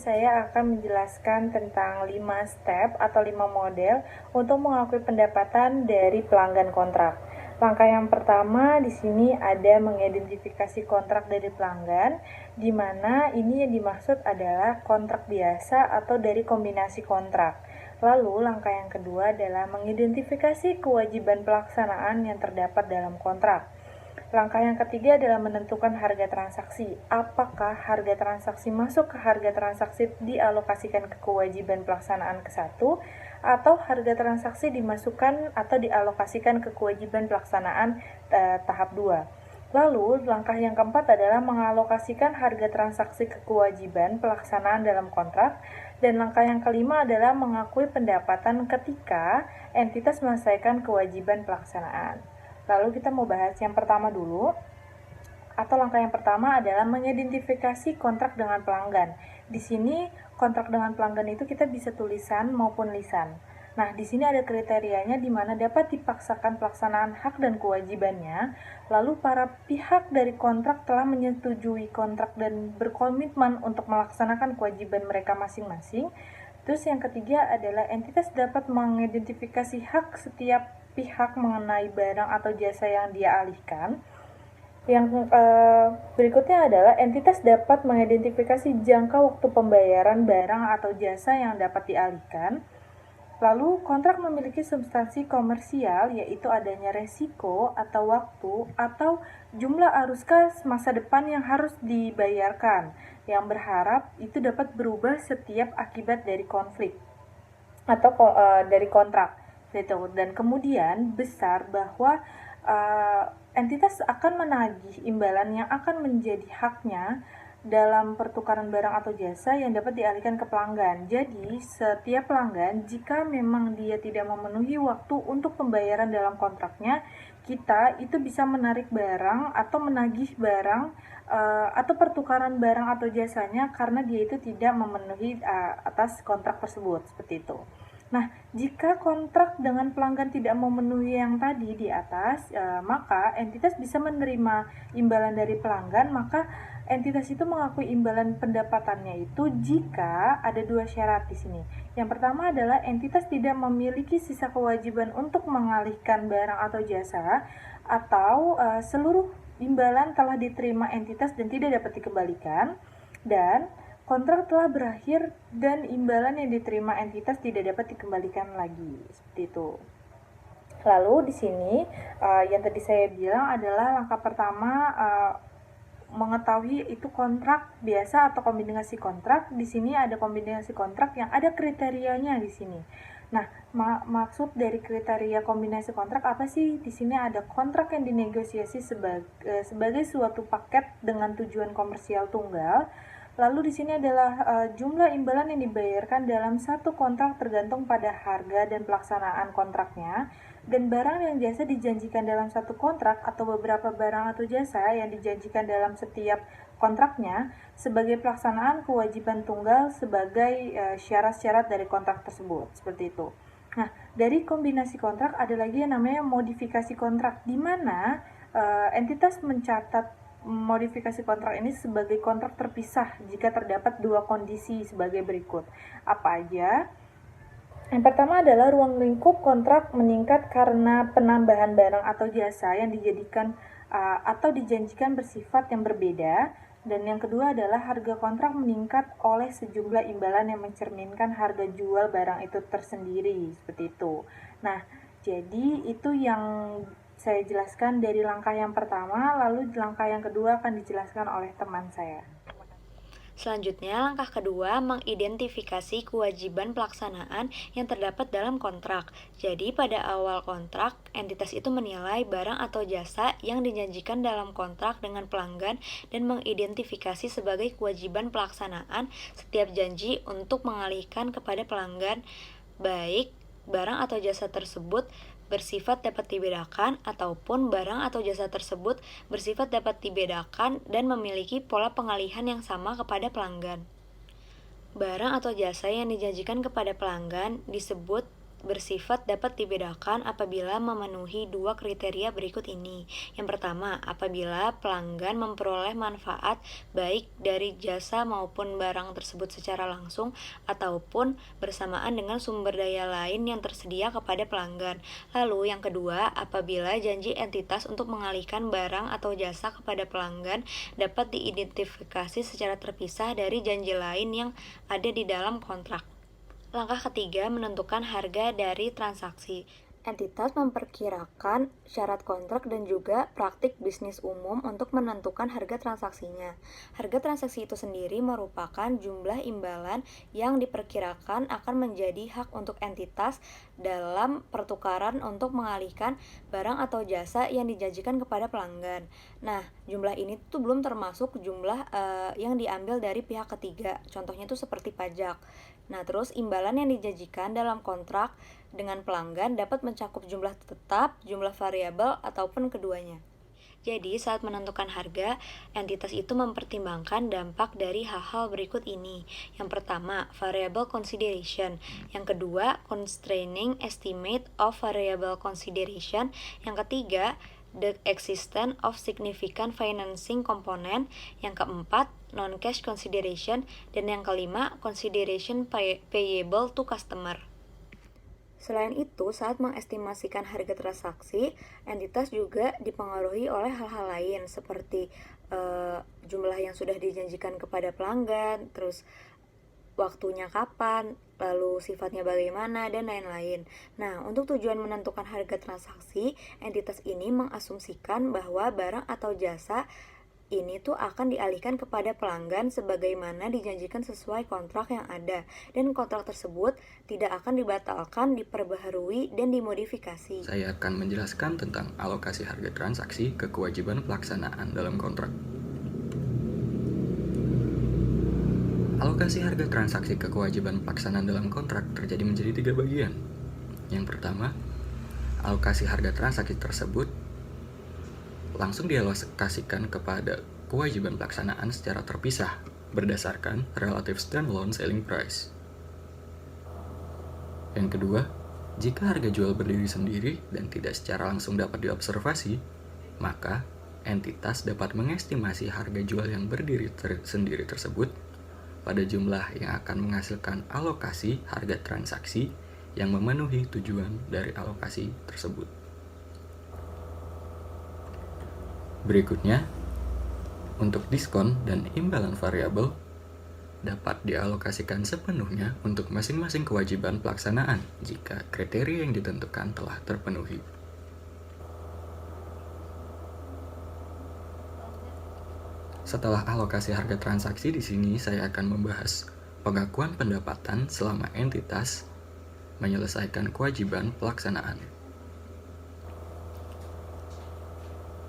saya akan menjelaskan tentang 5 step atau 5 model untuk mengakui pendapatan dari pelanggan kontrak. Langkah yang pertama di sini ada mengidentifikasi kontrak dari pelanggan, di mana ini yang dimaksud adalah kontrak biasa atau dari kombinasi kontrak. Lalu langkah yang kedua adalah mengidentifikasi kewajiban pelaksanaan yang terdapat dalam kontrak. Langkah yang ketiga adalah menentukan harga transaksi. Apakah harga transaksi masuk ke harga transaksi dialokasikan ke kewajiban pelaksanaan ke-1 atau harga transaksi dimasukkan atau dialokasikan ke kewajiban pelaksanaan tahap 2. Lalu, langkah yang keempat adalah mengalokasikan harga transaksi ke kewajiban pelaksanaan dalam kontrak. Dan langkah yang kelima adalah mengakui pendapatan ketika entitas menyelesaikan kewajiban pelaksanaan. Lalu kita mau bahas yang pertama dulu, atau langkah yang pertama adalah mengidentifikasi kontrak dengan pelanggan. Di sini kontrak dengan pelanggan itu kita bisa tulisan maupun lisan. Nah, di sini ada kriterianya di mana dapat dipaksakan pelaksanaan hak dan kewajibannya. Lalu para pihak dari kontrak telah menyetujui kontrak dan berkomitmen untuk melaksanakan kewajiban mereka masing-masing. Terus yang ketiga adalah entitas dapat mengidentifikasi hak setiap pihak mengenai barang atau jasa yang dia alihkan. Yang berikutnya adalah entitas dapat mengidentifikasi jangka waktu pembayaran barang atau jasa yang dapat dialihkan. Lalu, kontrak memiliki substansi komersial, yaitu adanya resiko atau waktu atau jumlah arus kas masa depan yang harus dibayarkan, yang berharap itu dapat berubah setiap akibat dari konflik atau dari kontrak. Dan kemudian besar bahwa entitas akan menagih imbalan yang akan menjadi haknya dalam pertukaran barang atau jasa yang dapat dialihkan ke pelanggan. Jadi, setiap pelanggan, jika memang dia tidak memenuhi waktu untuk pembayaran dalam kontraknya, kita itu bisa menarik barang atau menagih barang atau pertukaran barang atau jasanya karena dia itu tidak memenuhi atas kontrak tersebut, seperti itu. Nah, jika kontrak dengan pelanggan tidak memenuhi yang tadi di atas, maka entitas bisa menerima imbalan dari pelanggan, maka entitas itu mengakui imbalan pendapatannya itu jika ada 2 syarat di sini. Yang pertama adalah entitas tidak memiliki sisa kewajiban untuk mengalihkan barang atau jasa, atau seluruh imbalan telah diterima entitas dan tidak dapat dikembalikan, dan kontrak telah berakhir dan imbalan yang diterima entitas tidak dapat dikembalikan lagi, seperti itu. Lalu di sini yang tadi saya bilang adalah langkah pertama mengetahui itu kontrak biasa atau kombinasi kontrak. Di sini ada kombinasi kontrak yang ada kriterianya di sini. Nah, maksud dari kriteria kombinasi kontrak apa sih? Di sini ada kontrak yang dinegosiasi sebagai suatu paket dengan tujuan komersial tunggal. Lalu di sini adalah jumlah imbalan yang dibayarkan dalam satu kontrak tergantung pada harga dan pelaksanaan kontraknya, dan barang yang jasa dijanjikan dalam satu kontrak atau beberapa barang atau jasa yang dijanjikan dalam setiap kontraknya sebagai pelaksanaan kewajiban tunggal sebagai syarat-syarat dari kontrak tersebut, seperti itu. Nah, dari kombinasi kontrak ada lagi yang namanya modifikasi kontrak, di mana entitas mencatat modifikasi kontrak ini sebagai kontrak terpisah jika terdapat 2 kondisi sebagai berikut. Apa aja? Yang pertama adalah ruang lingkup kontrak meningkat karena penambahan barang atau jasa yang dijadikan atau dijanjikan bersifat yang berbeda. Dan yang kedua adalah harga kontrak meningkat oleh sejumlah imbalan yang mencerminkan harga jual barang itu tersendiri, seperti itu. Nah, jadi itu yang saya jelaskan dari langkah yang pertama, lalu langkah yang kedua akan dijelaskan oleh teman saya. Selanjutnya, langkah kedua, mengidentifikasi kewajiban pelaksanaan yang terdapat dalam kontrak. Jadi, pada awal kontrak, entitas itu menilai barang atau jasa yang dijanjikan dalam kontrak dengan pelanggan dan mengidentifikasi sebagai kewajiban pelaksanaan setiap janji untuk mengalihkan kepada pelanggan, baik barang atau jasa tersebut bersifat dapat dibedakan ataupun barang atau jasa tersebut bersifat dapat dibedakan dan memiliki pola pengalihan yang sama kepada pelanggan. Barang atau jasa yang dijanjikan kepada pelanggan disebut bersifat dapat dibedakan apabila memenuhi dua kriteria berikut ini. Yang pertama, apabila pelanggan memperoleh manfaat baik dari jasa maupun barang tersebut secara langsung ataupun bersamaan dengan sumber daya lain yang tersedia kepada pelanggan. Lalu yang kedua, apabila janji entitas untuk mengalihkan barang atau jasa kepada pelanggan dapat diidentifikasi secara terpisah dari janji lain yang ada di dalam kontrak. Langkah ketiga, menentukan harga dari transaksi. Entitas memperkirakan syarat kontrak dan juga praktik bisnis umum untuk menentukan harga transaksinya. Harga transaksi itu sendiri merupakan jumlah imbalan yang diperkirakan akan menjadi hak untuk entitas dalam pertukaran untuk mengalihkan barang atau jasa yang dijanjikan kepada pelanggan. Nah, jumlah ini tuh belum termasuk jumlah yang diambil dari pihak ketiga. Contohnya itu seperti pajak. Nah, terus imbalan yang dijanjikan dalam kontrak dengan pelanggan dapat mencakup jumlah tetap, jumlah variabel, ataupun keduanya. Jadi, saat menentukan harga, entitas itu mempertimbangkan dampak dari hal-hal berikut ini. Yang pertama, variable consideration. Yang kedua, constraining estimate of variable consideration. Yang ketiga, the existence of significant financing component. Yang keempat, non-cash consideration. Dan yang kelima, consideration payable to customer. Selain itu, saat mengestimasikan harga transaksi, entitas juga dipengaruhi oleh hal-hal lain seperti jumlah yang sudah dijanjikan kepada pelanggan, terus waktunya kapan, lalu sifatnya bagaimana, dan lain-lain. Nah, untuk tujuan menentukan harga transaksi, entitas ini mengasumsikan bahwa barang atau jasa ini tuh akan dialihkan kepada pelanggan sebagaimana dijanjikan sesuai kontrak yang ada, dan kontrak tersebut tidak akan dibatalkan, diperbaharui, dan dimodifikasi. Saya akan menjelaskan tentang alokasi harga transaksi ke kewajiban pelaksanaan dalam kontrak. Alokasi harga transaksi ke kewajiban pelaksanaan dalam kontrak terjadi menjadi 3 bagian. Yang pertama, alokasi harga transaksi tersebut langsung dialokasikan kepada kewajiban pelaksanaan secara terpisah berdasarkan relative standalone selling price. Yang kedua, jika harga jual berdiri sendiri dan tidak secara langsung dapat diobservasi, maka entitas dapat mengestimasi harga jual yang berdiri sendiri tersebut pada jumlah yang akan menghasilkan alokasi harga transaksi yang memenuhi tujuan dari alokasi tersebut. Berikutnya, untuk diskon dan imbalan variabel dapat dialokasikan sepenuhnya untuk masing-masing kewajiban pelaksanaan jika kriteria yang ditentukan telah terpenuhi. Setelah alokasi harga transaksi, di sini saya akan membahas pengakuan pendapatan selama entitas menyelesaikan kewajiban pelaksanaan.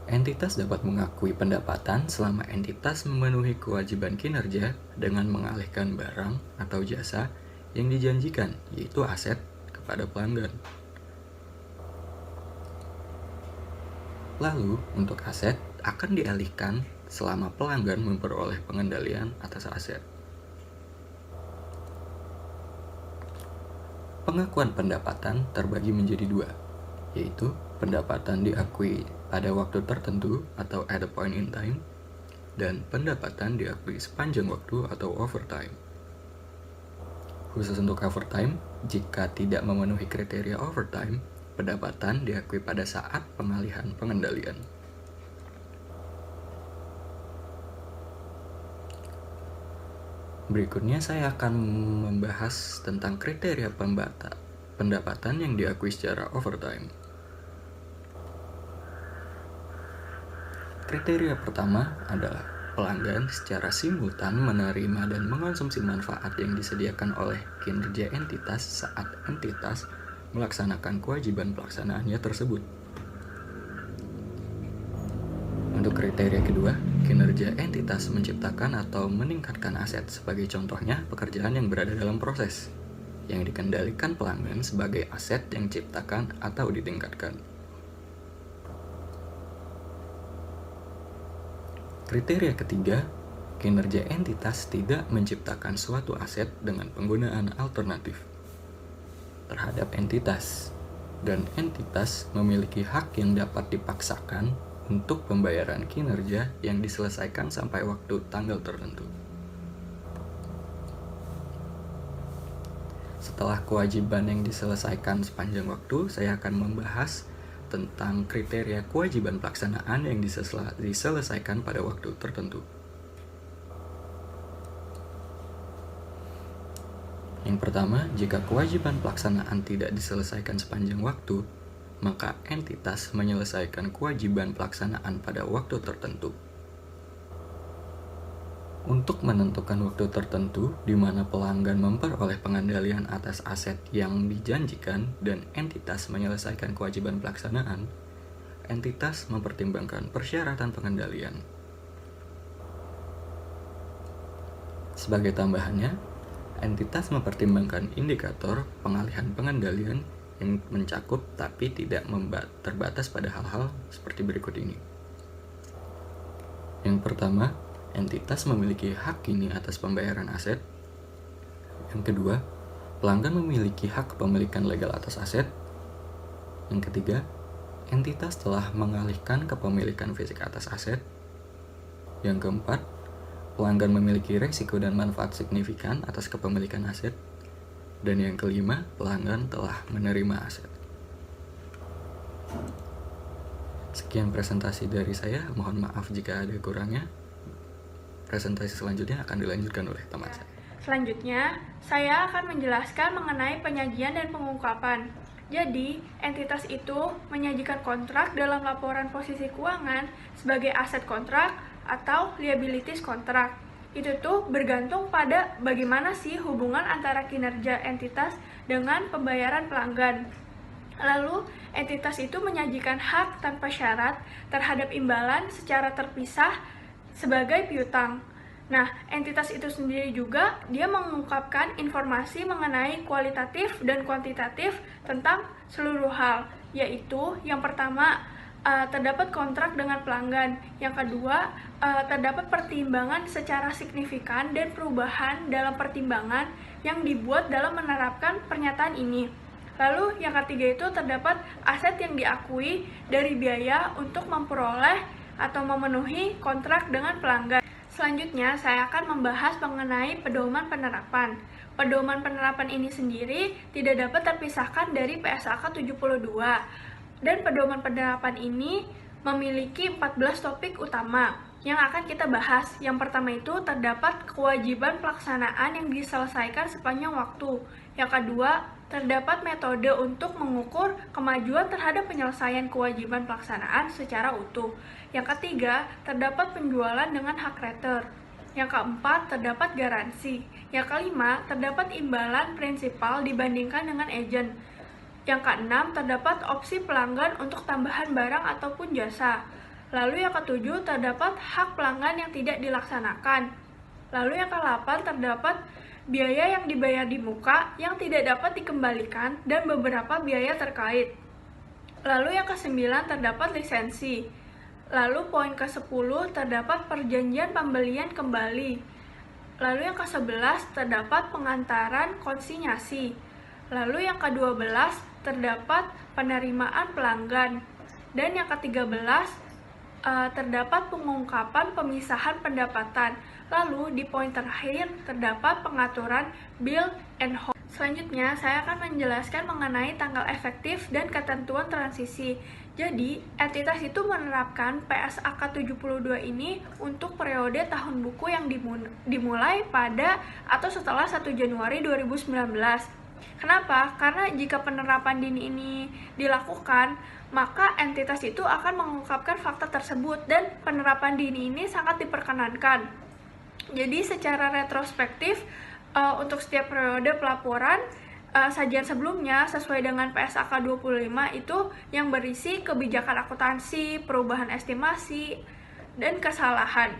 Entitas dapat mengakui pendapatan selama entitas memenuhi kewajiban kinerja dengan mengalihkan barang atau jasa yang dijanjikan, yaitu aset, kepada pelanggan. Lalu, untuk aset akan dialihkan selama pelanggan memperoleh pengendalian atas aset. Pengakuan pendapatan terbagi menjadi 2, yaitu pendapatan diakui pada waktu tertentu atau at a point in time, dan pendapatan diakui sepanjang waktu atau overtime. Khusus untuk overtime, jika tidak memenuhi kriteria overtime, pendapatan diakui pada saat pengalihan pengendalian. Berikutnya saya akan membahas tentang kriteria pendapatan yang diakui secara overtime. Kriteria pertama adalah pelanggan secara simultan menerima dan mengonsumsi manfaat yang disediakan oleh kinerja entitas saat entitas melaksanakan kewajiban pelaksanaannya tersebut. Untuk kriteria kedua, kinerja entitas menciptakan atau meningkatkan aset, sebagai contohnya pekerjaan yang berada dalam proses, yang dikendalikan pelanggan sebagai aset yang diciptakan atau ditingkatkan. Kriteria ketiga, kinerja entitas tidak menciptakan suatu aset dengan penggunaan alternatif. terhadap entitas, dan entitas memiliki hak yang dapat dipaksakan untuk pembayaran kinerja yang diselesaikan sampai waktu tanggal tertentu. Setelah kewajiban yang diselesaikan sepanjang waktu, saya akan membahas tentang kriteria kewajiban pelaksanaan yang diselesaikan pada waktu tertentu. Yang pertama, jika kewajiban pelaksanaan tidak diselesaikan sepanjang waktu, maka entitas menyelesaikan kewajiban pelaksanaan pada waktu tertentu. Untuk menentukan waktu tertentu di mana pelanggan memperoleh pengendalian atas aset yang dijanjikan dan entitas menyelesaikan kewajiban pelaksanaan, entitas mempertimbangkan persyaratan pengendalian. Sebagai tambahannya, entitas mempertimbangkan indikator pengalihan pengendalian yang mencakup tapi tidak terbatas pada hal-hal seperti berikut ini. Yang pertama, entitas memiliki hak kini atas pembayaran aset. Yang kedua, pelanggan memiliki hak kepemilikan legal atas aset. Yang ketiga, entitas telah mengalihkan kepemilikan fisik atas aset. Yang keempat, pelanggan memiliki risiko dan manfaat signifikan atas kepemilikan aset. Dan yang kelima, pelanggan telah menerima aset. Sekian presentasi dari saya, mohon maaf jika ada kurangnya. Presentasi selanjutnya akan dilanjutkan oleh teman saya. Selanjutnya, saya akan menjelaskan mengenai penyajian dan pengungkapan. Jadi, entitas itu menyajikan kontrak dalam laporan posisi keuangan sebagai aset kontrak atau liabilities kontrak. Itu tuh bergantung pada bagaimana sih hubungan antara kinerja entitas dengan pembayaran pelanggan. Lalu, entitas itu menyajikan hak tanpa syarat terhadap imbalan secara terpisah sebagai piutang. Nah, entitas itu sendiri juga dia mengungkapkan informasi mengenai kualitatif dan kuantitatif tentang seluruh hal, yaitu yang pertama terdapat kontrak dengan pelanggan, yang kedua terdapat pertimbangan secara signifikan dan perubahan dalam pertimbangan yang dibuat dalam menerapkan pernyataan ini. Lalu yang ketiga itu terdapat aset yang diakui dari biaya untuk memperoleh atau memenuhi kontrak dengan pelanggan. Selanjutnya, saya akan membahas mengenai pedoman penerapan. Pedoman penerapan ini sendiri tidak dapat terpisahkan dari PSAK 72. Dan pedoman penerapan ini memiliki 14 topik utama yang akan kita bahas. Yang pertama itu terdapat kewajiban pelaksanaan yang diselesaikan sepanjang waktu. Yang kedua, terdapat metode untuk mengukur kemajuan terhadap penyelesaian kewajiban pelaksanaan secara utuh. Yang ketiga, terdapat penjualan dengan hak retur. Yang keempat, terdapat garansi. Yang kelima, terdapat imbalan prinsipal dibandingkan dengan agen. Yang keenam, terdapat opsi pelanggan untuk tambahan barang ataupun jasa. Lalu yang ketujuh, terdapat hak pelanggan yang tidak dilaksanakan. Lalu yang ke-8, terdapat biaya yang dibayar di muka yang tidak dapat dikembalikan dan beberapa biaya terkait. Lalu yang ke-9, terdapat lisensi. Lalu poin ke-10, terdapat perjanjian pembelian kembali. Lalu yang ke-11, terdapat pengantaran konsinyasi. Lalu yang ke-12, terdapat penerimaan pelanggan. Dan yang ke-13, terdapat pengungkapan pemisahan pendapatan. Lalu di poin terakhir, terdapat pengaturan bill and hold. Selanjutnya, saya akan menjelaskan mengenai tanggal efektif dan ketentuan transisi. Jadi, entitas itu menerapkan PSAK 72 ini untuk periode tahun buku yang dimulai pada atau setelah 1 Januari 2019. Kenapa? Karena jika penerapan dini ini dilakukan, maka entitas itu akan mengungkapkan fakta tersebut dan penerapan dini ini sangat diperkenankan. Jadi, secara retrospektif, untuk setiap periode pelaporan, sajian sebelumnya sesuai dengan PSAK 25 itu yang berisi kebijakan akuntansi, perubahan estimasi, dan kesalahan.